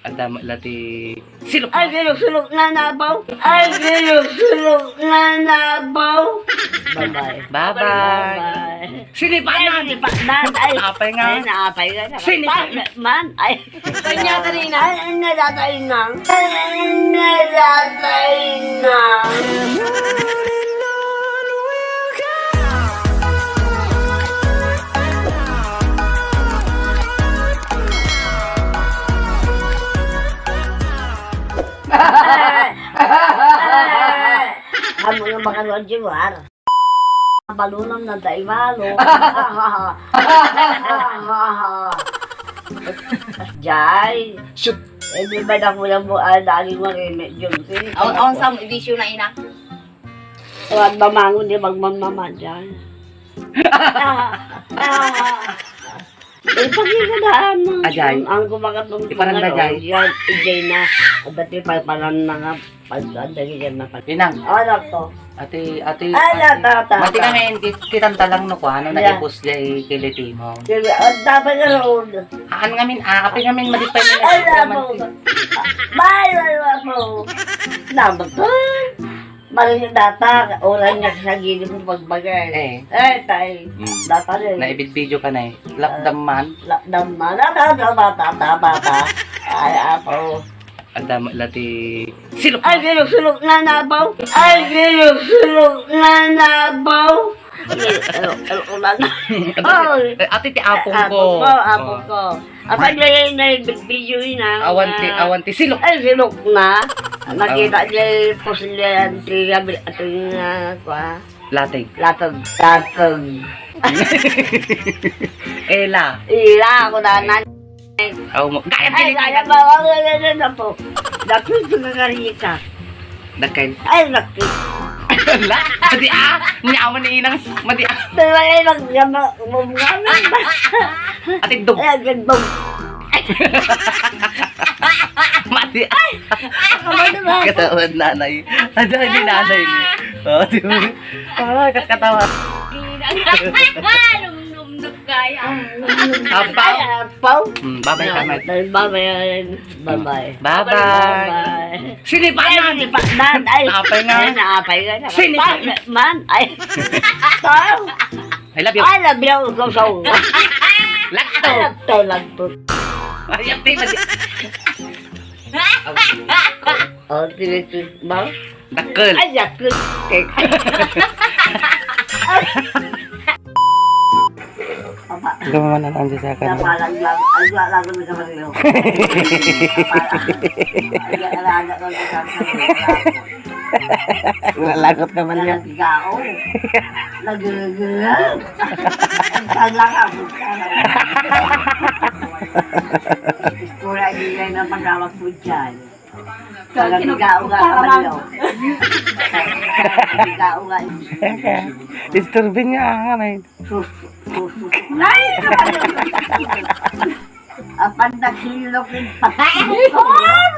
Adama lati silok. Ay, silok na nabaw. Ay, silok na nabaw. Bye-bye. Bye-bye. Sinipan na. Ay, Apay nga. ay, naapay ka na. Sinipan. Man, ay. Kanya kanina. Ay, nadatay na. Ay, nadatay na. Amo nga makanood yung war. Balunong na daimalo. Jai. Shoot. Eh, di ba na mula mo dali mo rin medyo. Awan sa ibisyo na ina. Huwag mamangon di magmamama dyan. Eh, pagkikadaan mo. Ajay. Ang kumakatong Di parang dajay. Yan, ijay na. Dati pa parang na nga. Pagkadagi yan na. Inang. Anak to. Ate. Tata. Mati kami kitang talang no ko ano na Yeah. ipos jay kiliti mo. Dapat ka roon. Haan ngamin api ngamin madipay na Ay, labo. Bye, labo. Labo to. Maraming data. Oran niya sa gilid mo pagbagay. Eh, tay. Data rin. Naibid video ka na eh. Lapdam man. Lakdam na. Bata. Ay, apo. Adama lati silok. Ay, silok na nabaw. Ay, silok na nabaw. Ulan na. Ate ti apong ko. Apong ko. Apag na video na. Awanti silok. Ay, silok na. Nakita niya po sila ating Latay. latag. Ela. Ila ako na. Aw mo. Gaya Ay, kiliti. kaya ba? Wala na po. Dakit sa karika. Dakay. Ay, dakit. La. Madi nyaman ni inang. Madi Dalawa lang yung mga Ate dog. ay, gandong. Madi Ano ba? Katawan nanay. Ada ni nanay ni. Oh, di mo. Ah, katawa. Num-num-num kaya. Apaw. Apaw. Babay ka mat. Bye-bye. Bye-bye. Sinipan na. Sinipan. Ay, Naapay nga. Ay, naapay nga. Sinipan. Man, ay. Tao. I love you. I love you. So. Lakto. Lagto. Ay, ate, madi. Oh, tinitis ba? Dakkel. Ay, yakut. Gamaman ang anjo sa akin. Napalag lang. Ay, wala ko na naman yun. Ay, alaga ko na Lalagot ka man yan. Nagigao. Nagigao. Kala ka. Kura hindi na pagkawag po dyan. Nagigao nga naman yun. Nagigao nga. Disturbing niya ang anay. Nay! Apan naghilok yung patapon.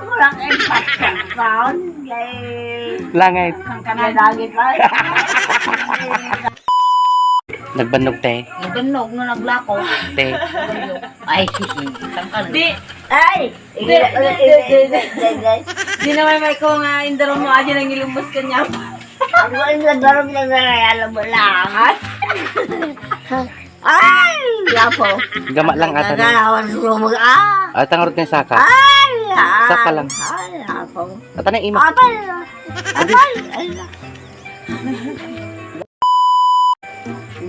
Kurang yung patapon. Langit. Kanagit lang. Nagbanog te. Nagbanog no naglako. Te. Ay, tangkal. Di. Ay! Di naman may ko nga indaro mo aja nang ilumbos kanya. Ako yung nagdarong na alam mo lang. Ay! Lapo. Gama lang ata na. Nagalawan ko mag At ang rot ni Saka. Ay! Saka lang. Ay! Lapo. At na ima. Apay! Apay! Ay!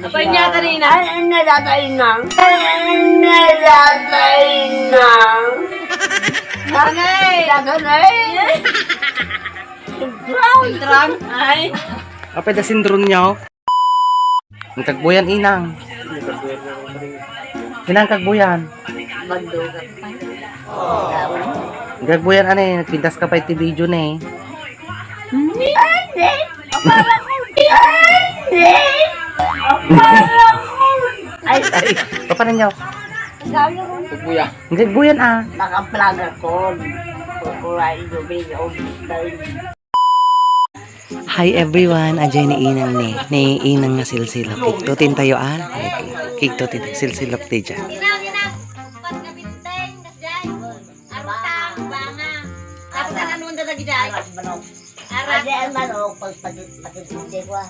Apay niya kanina. Ay! Nadatay na. Ay! Nadatay na. Nanay. Nadatay. Intram. Ay. Apay da sindron niya. Ang kagbuyan inang. Kinang kagbuyan. Magdugat pa. Ang kagbuyan anay. Nagpintas ka pa iti video na eh. Hindi! Apara ko! Hindi! Apara ko! Ay! Ay, paano niyo? Sabi ko, Ang kagbuyan ah. nakaplaga ko. Kukurain yung video. Hi everyone, ajay ni Inang ni Inang nga silsilok. Kiktutin tayo ah. Kiktutin silsilok ti dyan. Ginaw. Pat ka binteng kas jay. Arutang. lagi dyan. Aras manok. Aras. Adi ang manok, pag patitindi ko ah.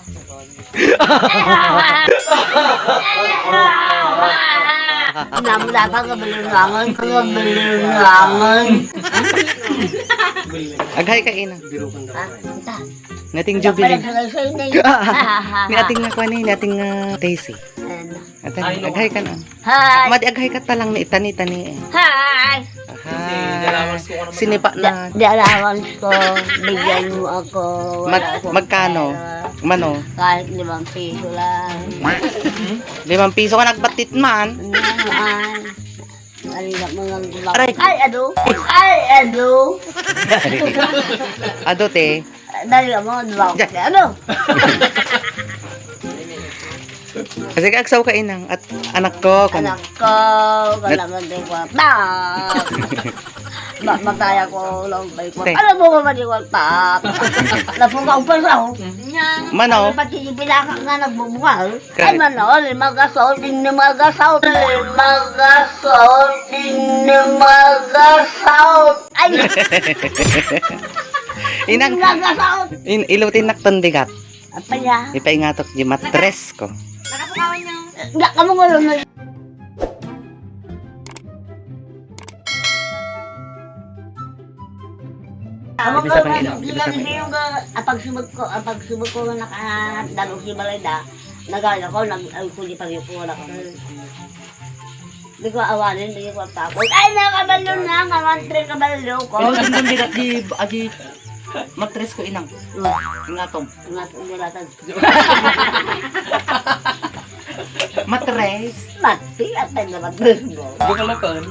Namulatan ka balunangan, Aghay ka inang. Ha? Ita. Nating jubilee. Dapat sa inay. Ni ating nga kuan ni ating Daisy. Atan aghay ka na. Hi. Madi aghay ka talang ni itani. Hi. Aha. Sinipa na. Di allowance ko, bigyan mo ako. Wala akong Magkano? pera. Mano? Kahit 5 piso lang. 5 piso ka nagbatit man. Naman. Alilak mo lang gulak. Aray. Ay, ano? Ay, ano? Ado te. Dali mo, diba? Diyan. Ano? Kasi kaagsaw ka inang at anak ko. Anak ko, kalaman din ko. Mataya ko lang ba ko. Te. Alam mo ba di ko tak? Napugaw pa sa ako. Mano? Pati yung pinaka nga nagbubukal. Ay mano, limagasol, limagasol, limagasol, limagasol. Ay, Inang limagasol. ilutin nakton bigat. Apa ya? Ipaingatok di matres ko. Nakapukawan niyo. Enggak, kamu ngulong na. Kamu Bisa ko pang ilaw, bisa bilang pang yung ang pagsubok ko nakadalo si Baleda. Nagala ko, nag-kuli pa rin ko wala ko. Hindi ko awanin, hindi ko tapos. Ay, nakabalo na, kamantri kabalo ko. Ilutin kong bigat di matres ko inang. Ingatong. Ngulatan. Matres. Mati, at tayo naman mo. Bukalakon.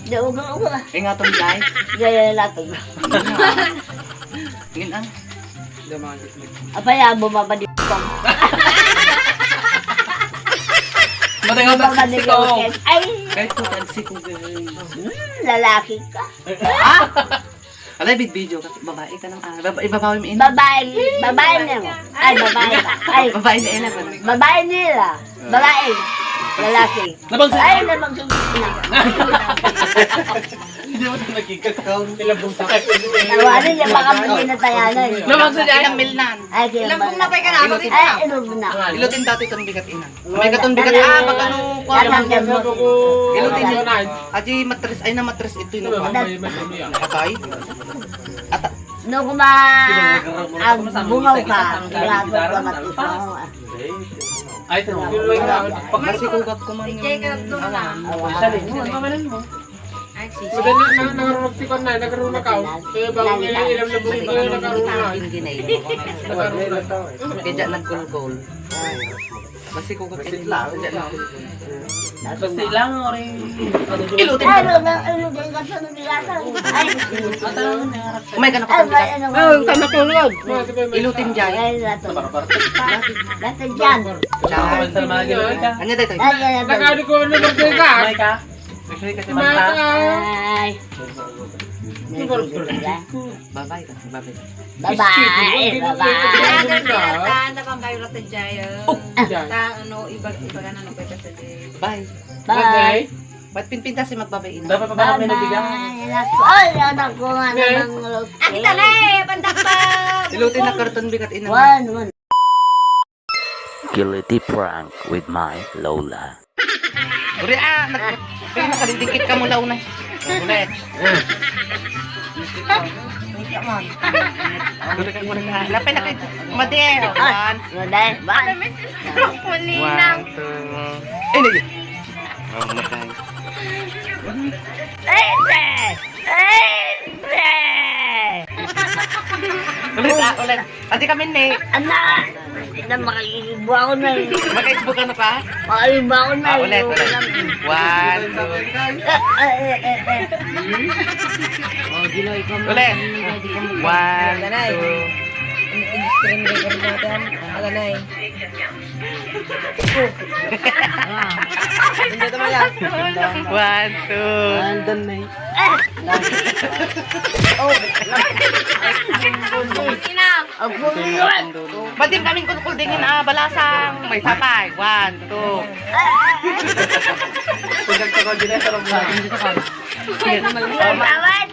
Di, ugal. Ingatong jay. Gaya natin. Inang. Apa ya, bumaba di ko. Matingaw Bumaba di ko. Ay, Kahit ko tansi ko guys. lalaki ka. Alay big video kasi babae ka nang ibabawi mo ina. Babae niya mo. Ay, babae ka. Ay, Babae na ina. babae nila. Babae. Lalaki. Labang sa... Ay, labang na. Hindi mo ito nagkikataw. Ilabong sa... Tawanin niya, baka hindi na tayanan. Labang sa Ilang milnan. Ay, kaya Ilang pong napay ka na ako dito. Ay, inom na. Ilutin dati itong bigat ina. May katong bigat magkano ko Tatanggal mo. Ilutin niyo. Aji matres ay na matres ito ino pa. Atay. Ata. No, kuma, ang bungaw ka, grabe ka matipaw. Ay, ito. Pagkasikugat ko man Ijay ka doon na. Ay, sisi. Nagkaroon na, nagkaroon na kao. Kaya bago nila ilam na buhay ko, nagkaroon na. Nagkaroon na tao eh. Kaya nagkulkol. Kasi ko kasi lang. Basta lang, orin. Ilutin Ay, ka. ano din ka sa nagigatan? Ay, Umay ka na ay, katong may bigat. ano ka. tulog. Ilutin jay. Ay, lato. Lato dyan. Ano dito? Ay, lato. Nagkano ko na birthday ka? Umay ka. May kasi Umay manta. ka. Ay. Babay ka. Babay. Bye-bye. Bye-bye. Tanda kang kayo natin dyan. Ano, iba ka na pwede sa day. Bye. Bye. Ba't pinpinta si magbabay ina? Dapat pa ba kami nabigyan? Ay, anak ko nga namang lote. Akita na eh! Pandak pa! Ilutin na karton bigat ina. One. Guilty prank with my Lola. Uri kaya nakadidikit ka mula una. Ulit. Lapay na kayo. Madeo. One. Bye. One, two. Ay, nagin. Oh, matay. Ulit. Adi kami ni. Anak! Na makaibo ako na eh. Mag-Facebook ano ka? Makaibo ako na eh. Ulit. One, two. Ulit. One, two. Screen record natin. Aganay. Hindi naman yan. One, two. Andan na eh. Ina! Ba't din kaming kukuldingin balasang? May sapay. One, two. Pagkakako din na sa rumah.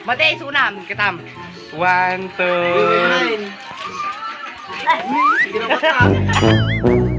Mati, sunam. Kitam. 1, 2. Ay, Hindi na mata.